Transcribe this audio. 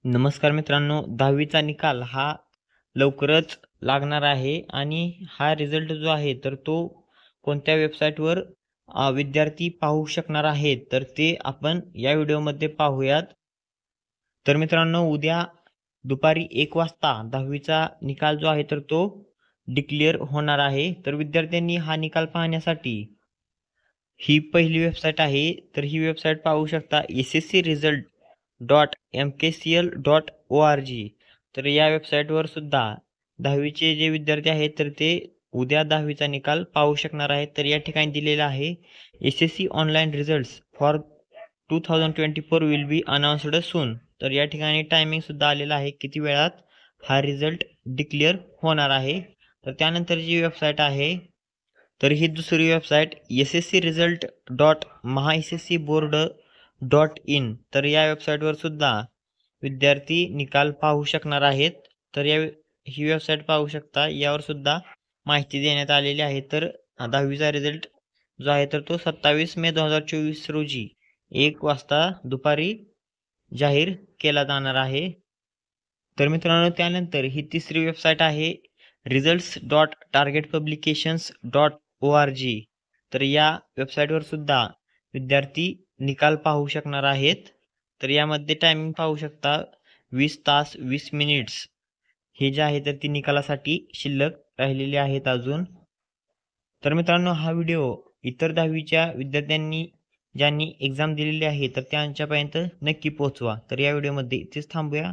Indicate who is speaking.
Speaker 1: नमस्कार मित्रांनो, 10वीचा निकाल हा लवकरच लागणार आहे आणि हा रिझल्ट जो आहे तर तो कोणत्या वेबसाईटवर विद्यार्थी पाहू शकणार आहेत तर ते आपण या व्हिडिओमध्ये पाहूयात. तर मित्रांनो, उद्या दुपारी 1 वाजता 10वीचा निकाल जो आहे तर तो डिक्लेअर होणार आहे. तर विद्यार्थ्यांनी हा निकाल पाहण्यासाठी ही पहिली वेबसाईट आहे. तर ही वेबसाईट पाहू शकता sscresult.mkcl.org. तर या वेबसाईटवर सुद्धा 10वीचे जे विद्यार्थी आहेत तर ते उद्या 10वीचा निकाल पाहू शकणार आहेत. तर या ठिकाणी दिलेलं आहे SSC online results for 2024 will be announced soon. तर या ठिकाणी टायमिंग सुद्धा आलेला आहे किती वेळात हा रिझल्ट डिक्लेअर होणार आहे. तर त्यानंतर जी वेबसाईट आहे तर ही दुसरी वेबसाईट ssc.mahasscboard.in. तर या वेबसाईटवर सुद्धा विद्यार्थी निकाल पाहू शकणार आहेत. तर ही वेबसाईट पाहू शकता, यावर सुद्धा माहिती देण्यात आलेली आहे. तर 10वीचा रिझल्ट जो आहे तर तो 27 मे 2024 रोजी 1 वाजता दुपारी जाहीर केला जाणार आहे. तर मित्रांनो, त्यानंतर ही तिसरी वेबसाईट आहे results.targetpublications.org. तर या वेबसाईटवर सुद्धा विद्यार्थी निकाल पाहू शकणार आहेत. तर यामध्ये टायमिंग पाहू शकता 20 तास 20 मिनिट्स हे जे आहे तर ती निकालासाठी शिल्लक राहिलेले आहेत अजून. तर मित्रांनो, हा व्हिडिओ इतर 10वीच्या विद्यार्थ्यांनी ज्यांनी एक्झाम दिलेली आहे तर त्यांच्यापर्यंत नक्की पोहोचवा. तर या व्हिडिओमध्ये इथेच थांबूया.